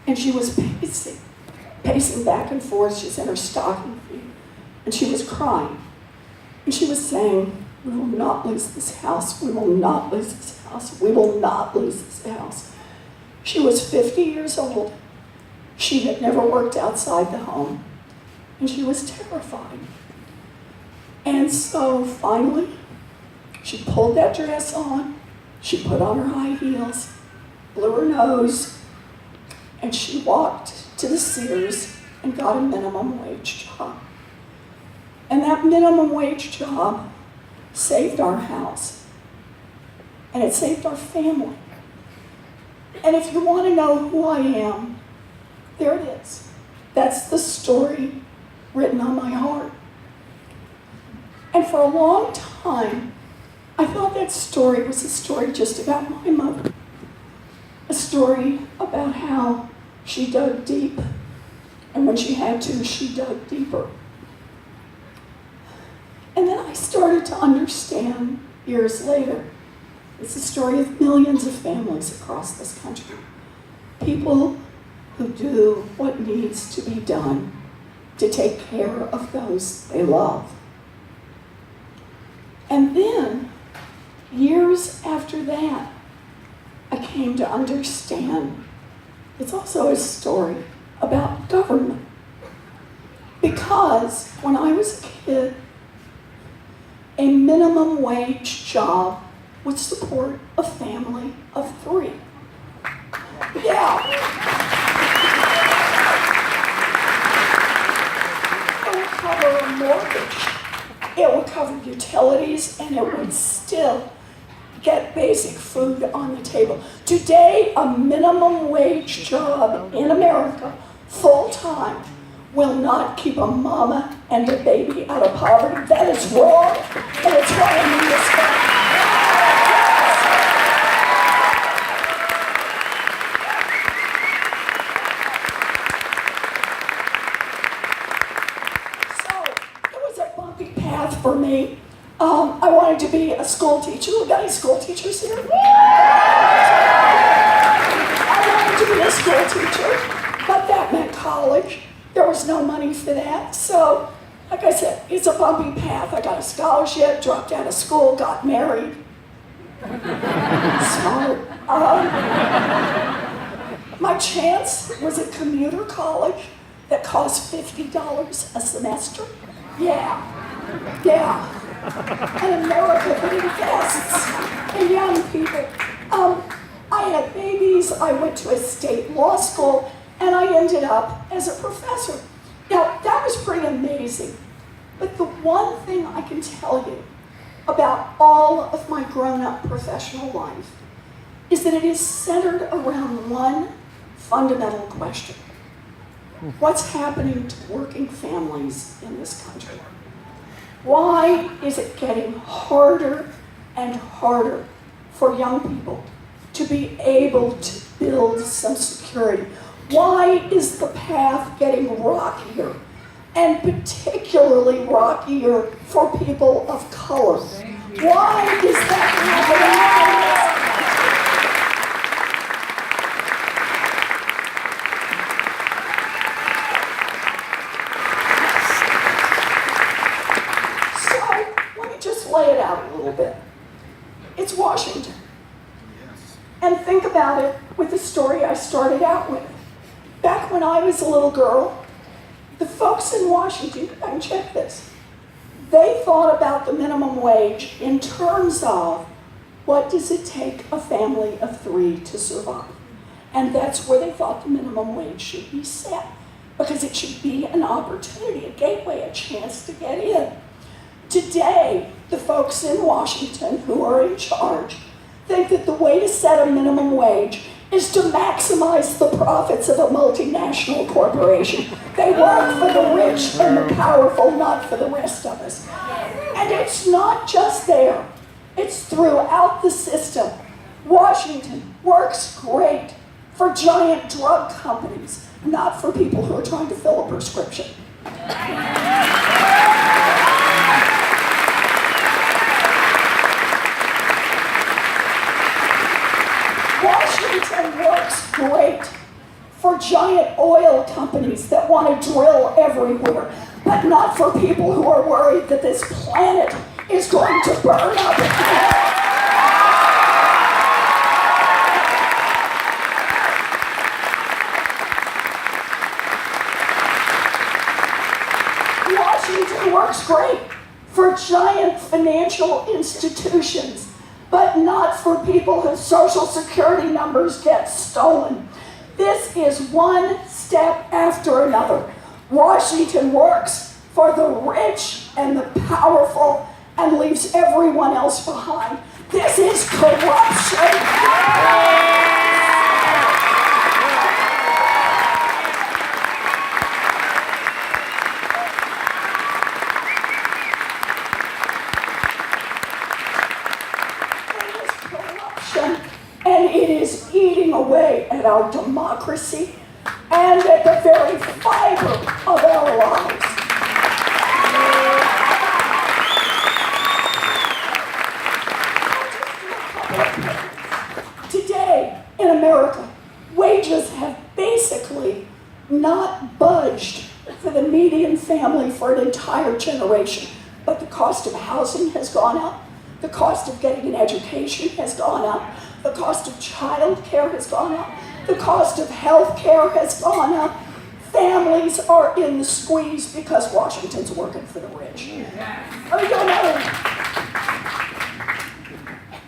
And she was pacing back and forth. She's in her stocking feet. And she was crying. And she was saying, "We will not lose this house. We will not lose this house. We will not lose this house." She was 50 years old. She had never worked outside the home. And she was terrified. And so finally, she pulled that dress on. She put on her high heels, blew her nose, and she walked to the Sears and got a minimum wage job. And that minimum wage job saved our house. And it saved our family. And if you want to know who I am, there it is. That's the story written on my heart. And for a long time, I thought that story was a story just about my mother. A story about how she dug deep, and when she had to, she dug deeper. And then I started to understand years later, it's the story of millions of families across this country. People who do what needs to be done to take care of those they love. And then, years after that, I came to understand it's also a story about government. Because when I was a kid, a minimum wage job would support a family of 3. Yeah. It would cover a mortgage. It would cover utilities, and it would still get basic food on the table. Today, a minimum wage job in America, full-time, will not keep a mama and a baby out of poverty. That is wrong, and it's wrong in this country. So, it was a bumpy path for me. I wanted to be a school teacher. We got any school teachers here? I wanted to be a school teacher, but that meant college. There was no money for that. So, like I said, it's a bumpy path. I got a scholarship, dropped out of school, got married. Smart. My chance was a commuter college that cost $50 a semester. Yeah. And America that invests in young people. I had babies, I went to a state law school, and I ended up as a professor. Now, that was pretty amazing. But the one thing I can tell you about all of my grown-up professional life is that it is centered around one fundamental question. What's happening to working families in this country? Why is it getting harder and harder for young people to be able to build some security? Why is the path getting rockier, and particularly rockier for people of color? Why is that happening? Lay it out a little bit. It's Washington. And think about it with the story I started out with. Back when I was a little girl, the folks in Washington, and check this, they thought about the minimum wage in terms of what does it take a family of 3 to survive. And that's where they thought the minimum wage should be set, because it should be an opportunity, a gateway, a chance to get in. Today, the folks in Washington who are in charge think that the way to set a minimum wage is to maximize the profits of a multinational corporation. They work for the rich and the powerful, not for the rest of us. And it's not just there. It's throughout the system. Washington works great for giant drug companies, not for people who are trying to fill a prescription. Washington works great for giant oil companies that want to drill everywhere, but not for people who are worried that this planet is going to burn up. Washington works great for giant financial institutions, but not for people whose social security numbers get stolen. This is one step after another. Washington works for the rich and the powerful and leaves everyone else behind. This is corruption. And it is eating away at our democracy and at the very fiber of our lives. Today in America, wages have basically not budged for the median family for an entire generation, but the cost of housing has gone up. The cost of getting an education has gone up. The cost of child care has gone up. The cost of health care has gone up. Families are in the squeeze because Washington's working for the rich.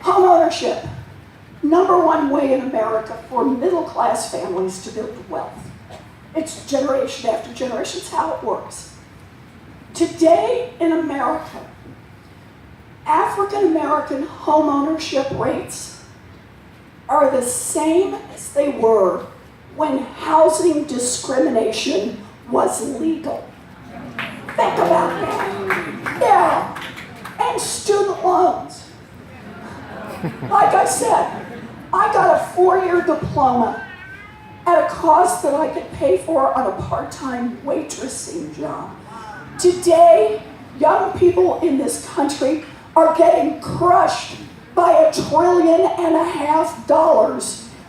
Home ownership. Number one way in America for middle-class families to build wealth. It's generation after generation. It's how it works. Today in America, African American home ownership rates are the same as they were when housing discrimination was legal. Think about that. Yeah. And student loans. Like I said, I got a 4-year diploma at a cost that I could pay for on a part-time waitressing job. Today, young people in this country are getting crushed by $1.5 trillion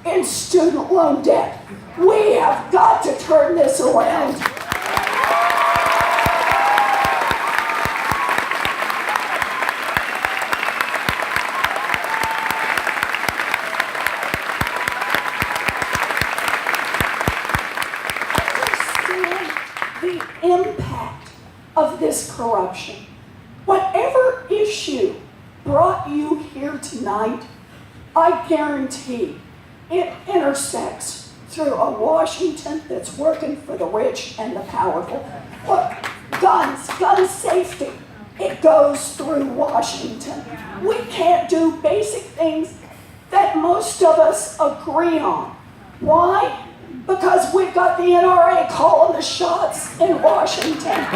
in student loan debt. We have got to turn this around. Understand the impact of this corruption. Whatever issue brought you here tonight, I guarantee it intersects through a Washington that's working for the rich and the powerful. Look, gun safety, it goes through Washington. We can't do basic things that most of us agree on. Why? Because we've got the NRA calling the shots in Washington.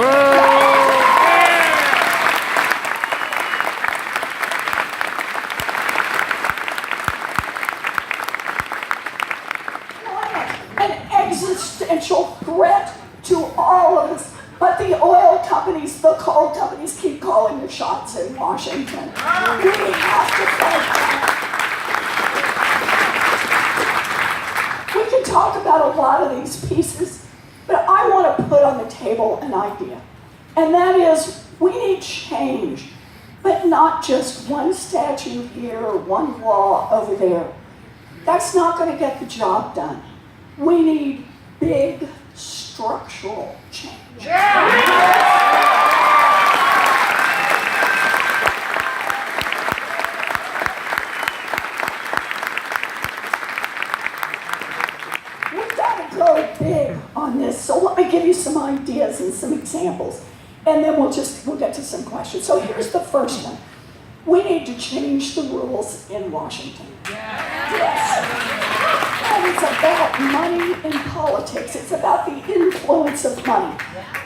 Existential threat to all of us, but the oil companies, the coal companies keep calling the shots in Washington. We have to fight that. We can talk about a lot of these pieces, but I want to put on the table an idea, and that is we need change, but not just one statute here or one law over there. That's not going to get the job done. We need big structural change. We've got to go big on this. So let me give you some ideas and some examples, and then we'll get to some questions. So here's the first one. We need to change the rules in Washington. Yes. And it's about money in politics. It's about the influence of money.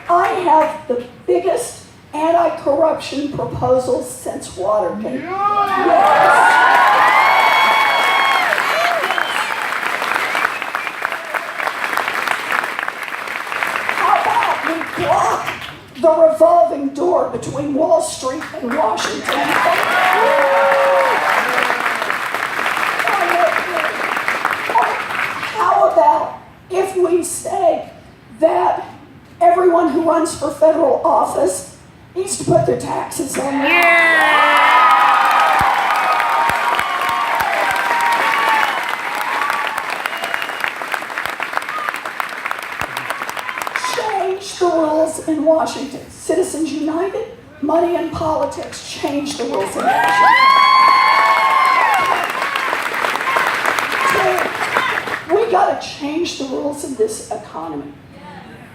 I have the biggest anti-corruption proposals since Watergate. Yes. How about we block the revolving door between Wall Street and Washington? How about if we say that everyone who runs for federal office needs to put their taxes on Change the rules in Washington. Citizens United, money and politics, change the rules in Washington. We got to change the rules in this economy.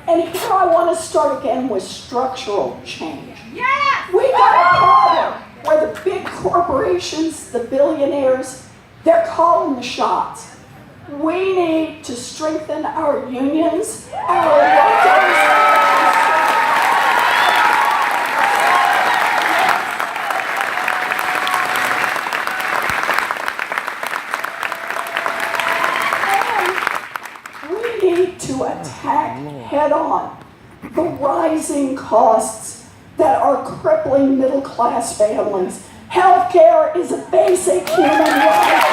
And here I want to start again with structural change. Yes! We got a problem where the big corporations, the billionaires, they're calling the shots. We need to strengthen our unions, our workers. To attack head-on the rising costs that are crippling middle-class families. Healthcare is a basic human right.